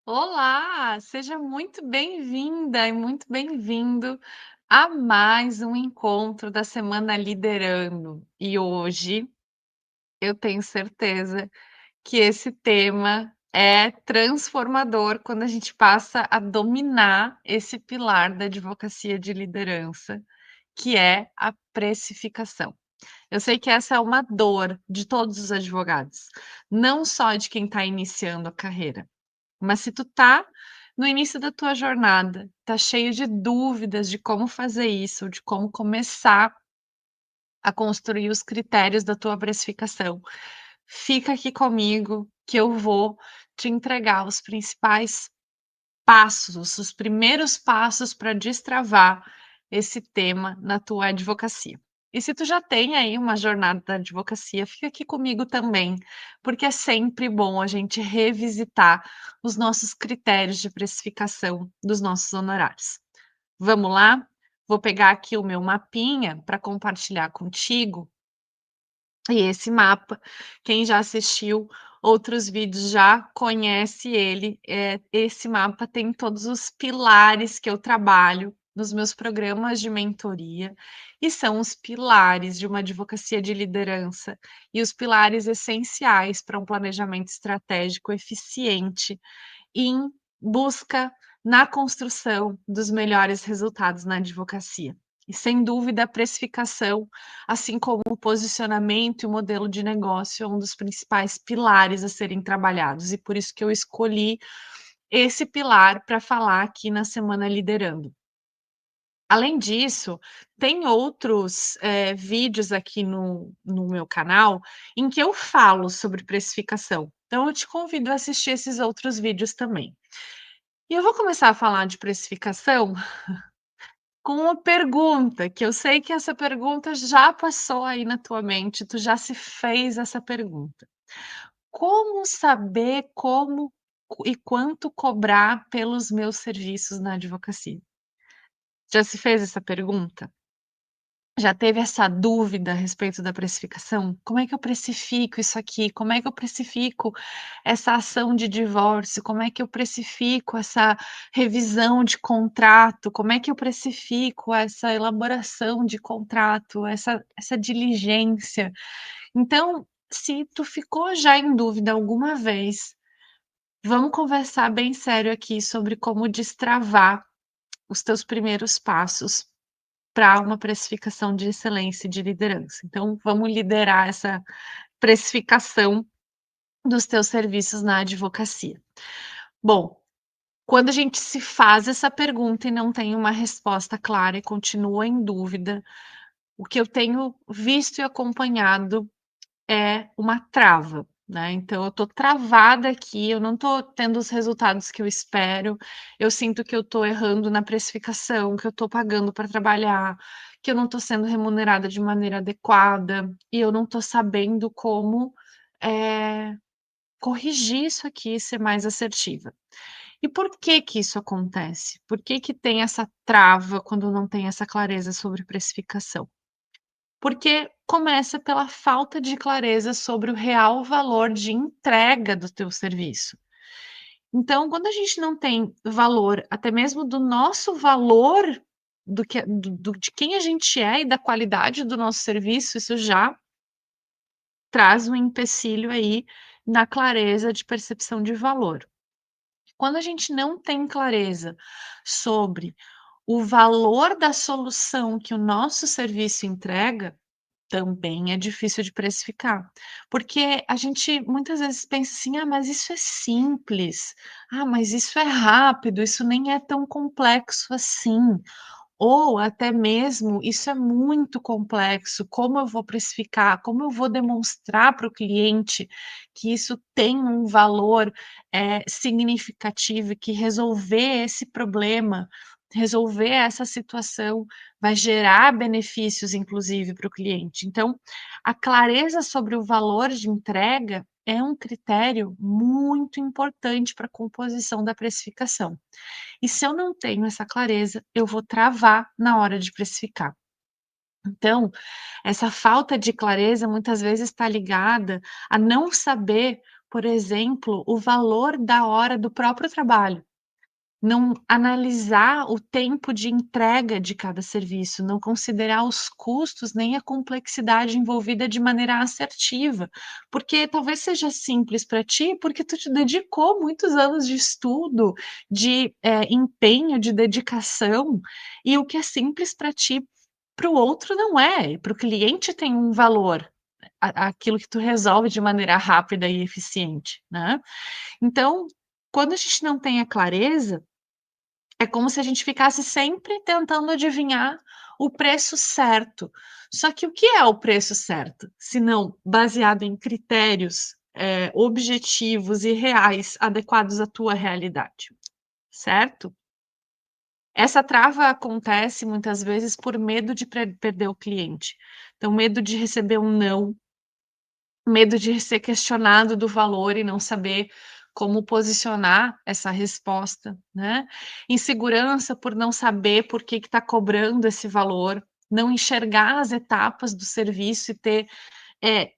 Olá, seja muito bem-vinda e muito bem-vindo a mais um encontro da Semana Liderando. E hoje eu tenho certeza que esse tema é transformador quando a gente passa a dominar esse pilar da advocacia de liderança, que é a precificação. Eu sei que essa é uma dor de todos os advogados, não só de quem está iniciando a carreira. Mas se tu tá no início da tua jornada, tá cheio de dúvidas de como fazer isso, de como começar a construir os critérios da tua precificação, fica aqui comigo que eu vou te entregar os principais passos, os primeiros passos para destravar esse tema na tua advocacia. E se tu já tem aí uma jornada da advocacia, fica aqui comigo também, porque é sempre bom a gente revisitar os nossos critérios de precificação dos nossos honorários. Vamos lá? Vou pegar aqui o meu mapinha para compartilhar contigo e esse mapa, quem já assistiu outros vídeos já conhece ele. Esse mapa tem todos os pilares que eu trabalho nos meus programas de mentoria, e são os pilares de uma advocacia de liderança e os pilares essenciais para um planejamento estratégico eficiente em busca na construção dos melhores resultados na advocacia. E sem dúvida a precificação, assim como o posicionamento e o modelo de negócio é um dos principais pilares a serem trabalhados, e por isso que eu escolhi esse pilar para falar aqui na Semana Liderando. Além disso, tem outros, vídeos aqui no meu canal, em que eu falo sobre precificação, então eu te convido a assistir esses outros vídeos também. E eu vou começar a falar de precificação com uma pergunta, que eu sei que essa pergunta já passou aí na tua mente, tu já se fez essa pergunta. Como saber como e quanto cobrar pelos meus serviços na advocacia? Já se fez essa pergunta? Já teve essa dúvida a respeito da precificação? Como é que eu precifico isso aqui? Como é que eu precifico essa ação de divórcio? Como é que eu precifico essa revisão de contrato? Como é que eu precifico essa elaboração de contrato, essa diligência? Então, se tu ficou já em dúvida alguma vez, vamos conversar bem sério aqui sobre como destravar os teus primeiros passos para uma precificação de excelência e de liderança. Então, vamos liderar essa precificação dos teus serviços na advocacia. Bom, quando a gente se faz essa pergunta e não tem uma resposta clara e continua em dúvida, o que eu tenho visto e acompanhado é uma trava, né, então eu tô travada aqui, eu não tô tendo os resultados que eu espero, eu sinto que eu tô errando na precificação, que eu tô pagando para trabalhar, que eu não tô sendo remunerada de maneira adequada, e eu não tô sabendo como, eh, corrigir isso aqui e ser mais assertiva. E por que que isso acontece? Por que que tem essa trava quando não tem essa clareza sobre precificação? Porque começa pela falta de clareza sobre o real valor de entrega do teu serviço. Então, quando a gente não tem valor, até mesmo do nosso valor, de quem a gente é e da qualidade do nosso serviço, isso já traz um empecilho aí na clareza de percepção de valor. Quando a gente não tem clareza sobre o valor da solução que o nosso serviço entrega, também é difícil de precificar, porque a gente muitas vezes pensa assim: "Ah, mas isso é simples. Ah, mas isso é rápido, isso nem é tão complexo assim". Ou até mesmo: "Isso é muito complexo, como eu vou precificar? Como eu vou demonstrar para o cliente que isso tem um valor, significativo e que resolver esse problema, resolver essa situação vai gerar benefícios, inclusive, para o cliente?". Então, a clareza sobre o valor de entrega é um critério muito importante para a composição da precificação. E se eu não tenho essa clareza, eu vou travar na hora de precificar. Então, essa falta de clareza muitas vezes está ligada a não saber por exemplo, o valor da hora do próprio trabalho. Não analisar o tempo de entrega de cada serviço, não considerar os custos nem a complexidade envolvida de maneira assertiva, porque talvez seja simples para ti, porque tu te dedicou muitos anos de estudo, de, empenho, de dedicação, e o que é simples para ti, para o outro não é, para o cliente tem um valor, aquilo que tu resolve de maneira rápida e eficiente, né. Então, quando a gente não tem a clareza, é como se a gente ficasse sempre tentando adivinhar o preço certo. Só que o que é o preço certo? Se não baseado em critérios, objetivos e reais, adequados à tua realidade, certo? Essa trava acontece muitas vezes por medo de perder o cliente. Então, medo de receber um não, medo de ser questionado do valor e não saber como posicionar essa resposta, né. Insegurança por não saber por que está cobrando esse valor, não enxergar as etapas do serviço e ter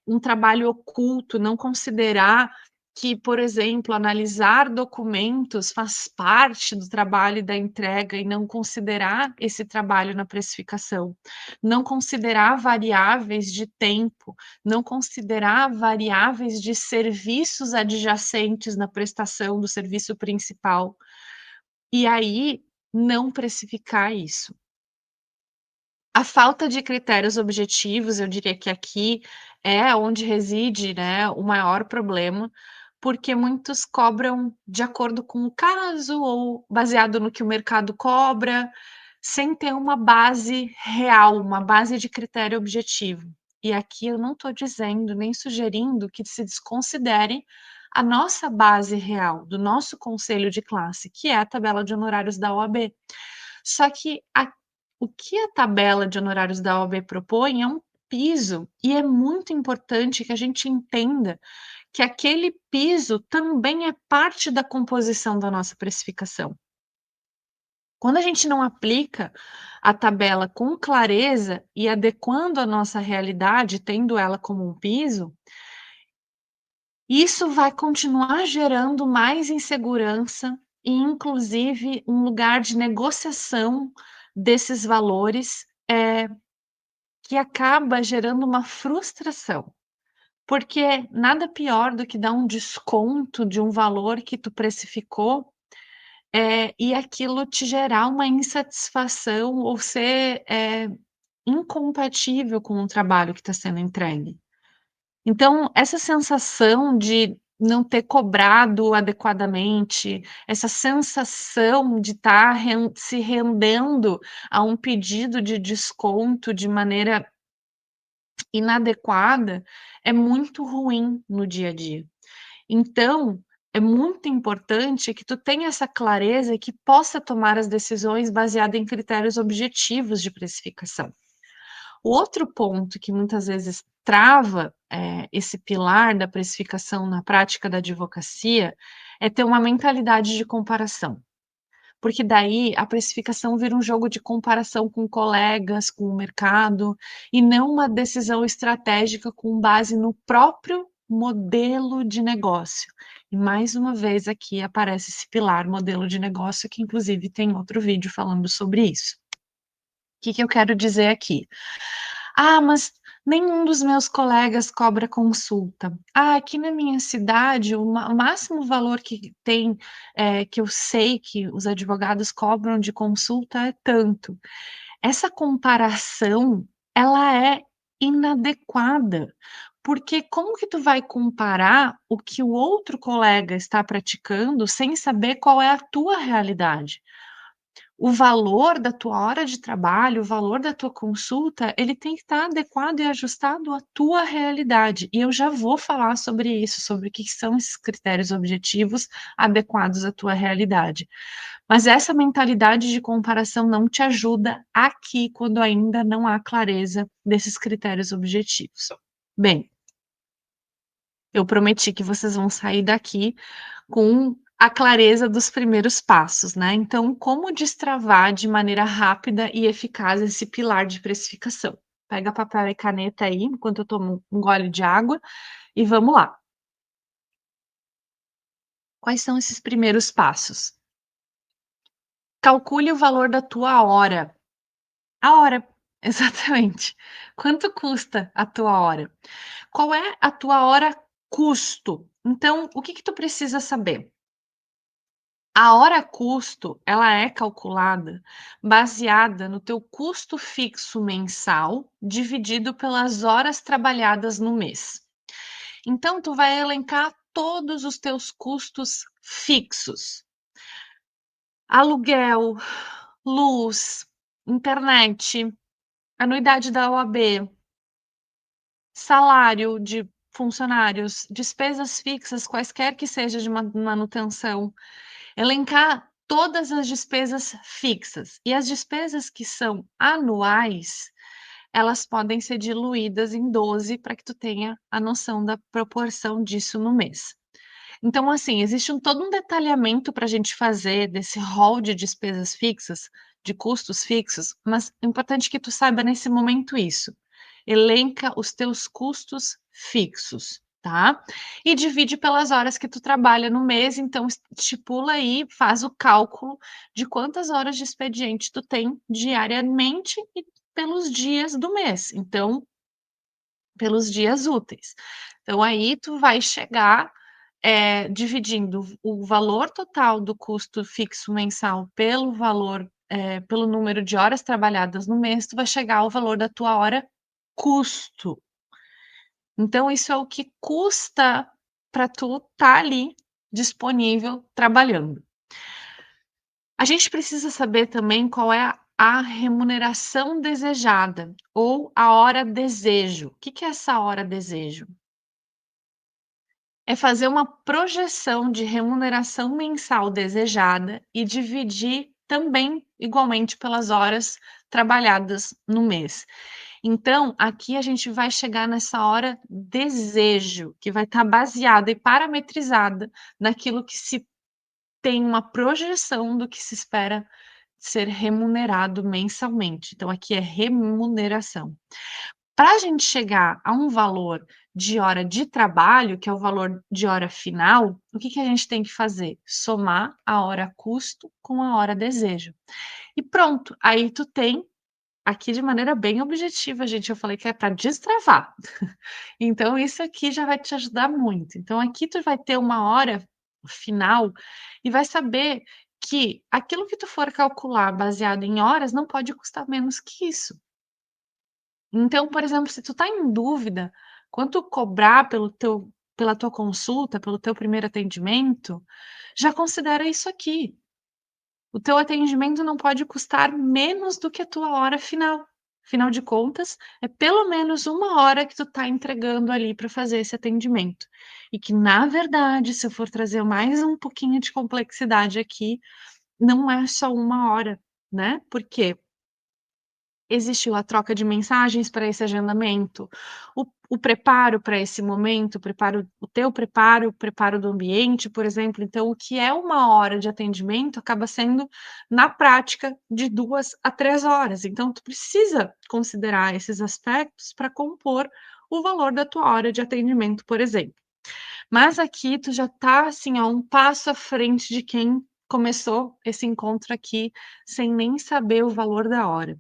um trabalho oculto, não considerar que, por exemplo, analisar documentos faz parte do trabalho e da entrega e não considerar esse trabalho na precificação. Não considerar variáveis de tempo, não considerar variáveis de serviços adjacentes na prestação do serviço principal. E aí, não precificar isso. A falta de critérios objetivos, eu diria que aqui é onde reside, né, o maior problema, porque muitos cobram de acordo com o caso ou baseado no que o mercado cobra, sem ter uma base real, uma base de critério objetivo. E aqui eu não estou dizendo nem sugerindo que se desconsidere a nossa base real, do nosso conselho de classe, que é a tabela de honorários da OAB. Só que o que a tabela de honorários da OAB propõe é um piso, e é muito importante que a gente entenda que aquele piso também é parte da composição da nossa precificação. Quando a gente não aplica a tabela com clareza e adequando a nossa realidade, tendo ela como um piso, isso vai continuar gerando mais insegurança e, inclusive, um lugar de negociação desses valores, que acaba gerando uma frustração, porque nada pior do que dar um desconto de um valor que tu precificou, e aquilo te gerar uma insatisfação ou ser, incompatível com o trabalho que está sendo entregue. Então, essa sensação de não ter cobrado adequadamente, essa sensação de estar se rendendo a um pedido de desconto de maneira inadequada, é muito ruim no dia a dia. Então, é muito importante que tu tenha essa clareza e que possa tomar as decisões baseada em critérios objetivos de precificação. O outro ponto que muitas vezes trava, esse pilar da precificação na prática da advocacia, é ter uma mentalidade de comparação. Porque daí a precificação vira um jogo de comparação com colegas, com o mercado, e não uma decisão estratégica com base no próprio modelo de negócio. E mais uma vez aqui aparece esse pilar modelo de negócio, que inclusive tem outro vídeo falando sobre isso. O que que eu quero dizer aqui? "Ah, mas nenhum dos meus colegas cobra consulta. Ah, aqui na minha cidade o máximo valor que tem, que eu sei que os advogados cobram de consulta é tanto". Essa comparação, ela é inadequada, porque como que tu vai comparar o que o outro colega está praticando sem saber qual é a tua realidade? O valor da tua hora de trabalho, o valor da tua consulta, ele tem que estar adequado e ajustado à tua realidade. E eu já vou falar sobre isso, sobre o que são esses critérios objetivos adequados à tua realidade. Mas essa mentalidade de comparação não te ajuda aqui, quando ainda não há clareza desses critérios objetivos. Bem, eu prometi que vocês vão sair daqui com a clareza dos primeiros passos, né. Então, como destravar de maneira rápida e eficaz esse pilar de precificação. Pega papel e caneta aí, enquanto eu tomo um gole de água, e vamos lá. Quais são esses primeiros passos? Calcule o valor da tua hora. A hora, exatamente. Quanto custa a tua hora? Qual é a tua hora custo? Então, o que que tu precisa saber? A hora custo, ela é calculada baseada no teu custo fixo mensal, dividido pelas horas trabalhadas no mês. Então, tu vai elencar todos os teus custos fixos: aluguel, luz, internet, anuidade da OAB, salário de funcionários, despesas fixas, quaisquer que seja de manutenção. Elencar todas as despesas fixas e as despesas que são anuais, elas podem ser diluídas em 12 para que tu tenha a noção da proporção disso no mês. Então, assim, existe todo um detalhamento para a gente fazer desse rol de despesas fixas, de custos fixos, mas é importante que tu saiba nesse momento isso. Elenca os teus custos fixos, tá? E divide pelas horas que tu trabalha no mês, então estipula aí, faz o cálculo de quantas horas de expediente tu tem diariamente e pelos dias do mês. Então, pelos dias úteis. Então aí tu vai chegar, dividindo o valor total do custo fixo mensal pelo valor, pelo número de horas trabalhadas no mês, tu vai chegar ao valor da tua hora custo. Então isso é o que custa para tu estar ali disponível trabalhando. A gente precisa saber também qual é a remuneração desejada ou a hora desejo. O que que é essa hora desejo? É fazer uma projeção de remuneração mensal desejada e dividir também igualmente pelas horas trabalhadas no mês. Então, aqui a gente vai chegar nessa hora desejo, que vai estar baseada e parametrizada naquilo que se tem uma projeção do que se espera ser remunerado mensalmente. Então, aqui é remuneração. Para a gente chegar a um valor de hora de trabalho, que é o valor de hora final, o que que a gente tem que fazer? Somar a hora custo com a hora desejo. E pronto, aí tu tem aqui de maneira bem objetiva, gente, eu falei que é para destravar. Então isso aqui já vai te ajudar muito. Então aqui tu vai ter uma hora final e vai saber que aquilo que tu for calcular baseado em horas não pode custar menos que isso. Então, por exemplo, se tu tá em dúvida quanto cobrar pela tua consulta, pelo teu primeiro atendimento, já considera isso aqui. O teu atendimento não pode custar menos do que a tua hora final. Afinal de contas, é pelo menos uma hora que tu tá entregando ali para fazer esse atendimento. E que, na verdade, se eu for trazer mais um pouquinho de complexidade aqui, não é só uma hora, né? Porque existiu a troca de mensagens para esse agendamento, o preparo para esse momento, o preparo do ambiente, por exemplo. Então, o que é uma hora de atendimento acaba sendo, na prática, de 2 a 3 horas. Então, tu precisa considerar esses aspectos para compor o valor da tua hora de atendimento, por exemplo. Mas aqui tu já está assim, ó, um passo à frente de quem começou esse encontro aqui sem nem saber o valor da hora.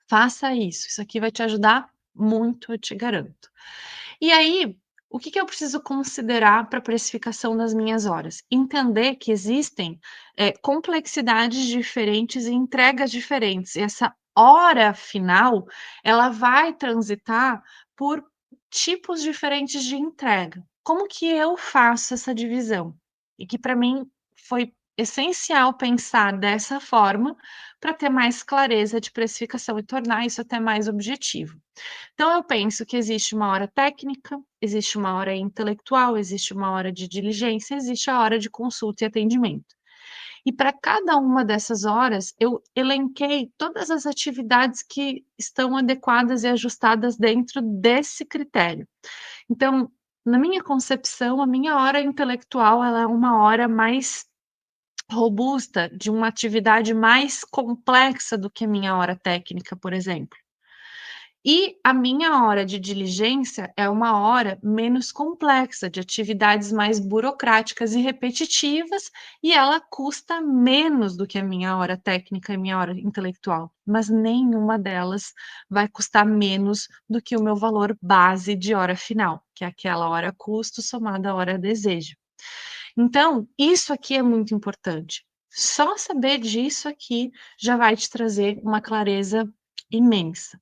Faça isso aqui vai te ajudar muito, eu te garanto. E aí, o que que eu preciso considerar para a precificação das minhas horas? Entender que existem, complexidades diferentes e entregas diferentes, e essa hora final, ela vai transitar por tipos diferentes de entrega. Como que eu faço essa divisão? E que para mim foi essencial pensar dessa forma, para ter mais clareza de precificação e tornar isso até mais objetivo. Então eu penso que existe uma hora técnica, existe uma hora intelectual, existe uma hora de diligência, existe a hora de consulta e atendimento. E para cada uma dessas horas, eu elenquei todas as atividades que estão adequadas e ajustadas dentro desse critério. Então, na minha concepção, a minha hora intelectual, ela é uma hora mais robusta, de uma atividade mais complexa do que a minha hora técnica, por exemplo. E a minha hora de diligência é uma hora menos complexa, de atividades mais burocráticas e repetitivas, e ela custa menos do que a minha hora técnica e minha hora intelectual, mas nenhuma delas vai custar menos do que o meu valor base de hora final, que é aquela hora custo somada à hora desejo. Então, isso aqui é muito importante. Só saber disso aqui já vai te trazer uma clareza imensa.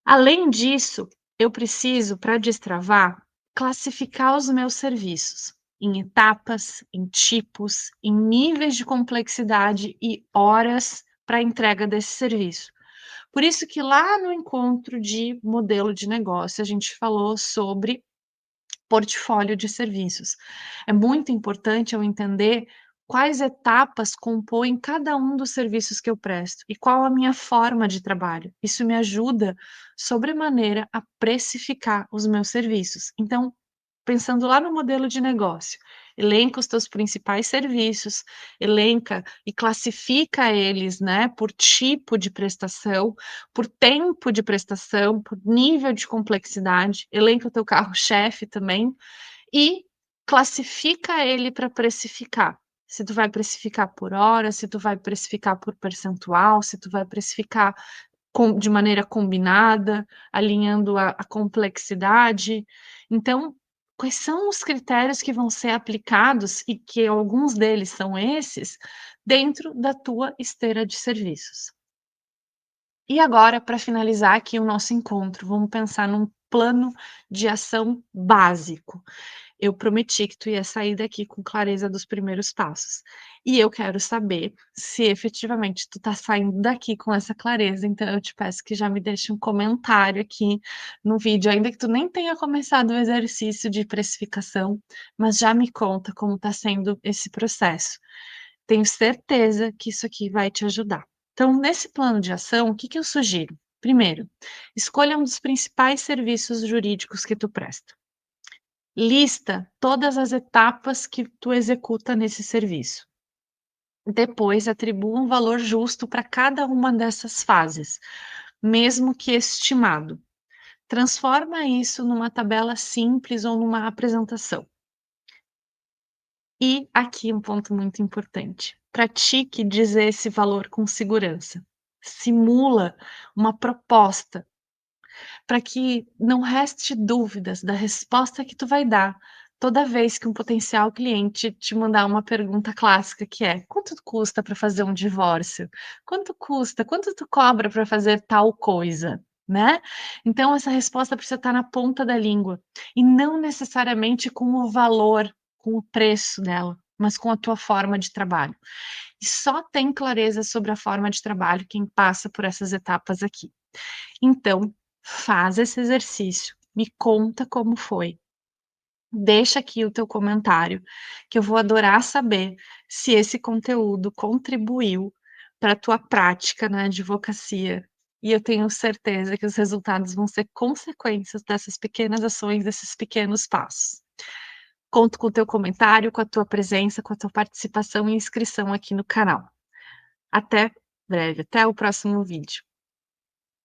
Além disso, eu preciso, para destravar, classificar os meus serviços em etapas, em tipos, em níveis de complexidade e horas para entrega desse serviço. Por isso que lá no encontro de modelo de negócio, a gente falou sobre portfólio de serviços. É muito importante eu entender quais etapas compõem cada um dos serviços que eu presto e qual a minha forma de trabalho. Isso me ajuda sobremaneira a precificar os meus serviços. Então, pensando lá no modelo de negócio, elenca os teus principais serviços, elenca e classifica eles, né, por tipo de prestação, por tempo de prestação, por nível de complexidade, elenca o teu carro-chefe também e classifica ele para precificar. Se tu vai precificar por hora, se tu vai precificar por percentual, se tu vai precificar de maneira combinada, alinhando a complexidade. Então, quais são os critérios que vão ser aplicados, e que alguns deles são esses, dentro da tua esteira de serviços. E agora, para finalizar aqui o nosso encontro, vamos pensar num plano de ação básico. Eu prometi que tu ia sair daqui com clareza dos primeiros passos. E eu quero saber se efetivamente tu tá saindo daqui com essa clareza, então eu te peço que já me deixe um comentário aqui no vídeo, ainda que tu nem tenha começado o exercício de precificação, mas já me conta como tá sendo esse processo. Tenho certeza que isso aqui vai te ajudar. Então, nesse plano de ação, o que que eu sugiro? Primeiro, escolha um dos principais serviços jurídicos que tu presta. Lista todas as etapas que tu executa nesse serviço. Depois, atribua um valor justo para cada uma dessas fases, mesmo que estimado. Transforma isso numa tabela simples ou numa apresentação. E aqui um ponto muito importante: pratique dizer esse valor com segurança. Simula uma proposta para que não reste dúvidas da resposta que tu vai dar toda vez que um potencial cliente te mandar uma pergunta clássica, que é: "Quanto custa para fazer um divórcio? Quanto custa? Quanto tu cobra para fazer tal coisa?", né. Então essa resposta precisa estar na ponta da língua, e não necessariamente com o valor, com o preço dela, mas com a tua forma de trabalho. E só tem clareza sobre a forma de trabalho quem passa por essas etapas aqui. Então, faz esse exercício, me conta como foi. Deixa aqui o teu comentário, que eu vou adorar saber se esse conteúdo contribuiu para a tua prática na advocacia. E eu tenho certeza que os resultados vão ser consequências dessas pequenas ações, desses pequenos passos. Conto com o teu comentário, com a tua presença, com a tua participação e inscrição aqui no canal. Até breve, até o próximo vídeo.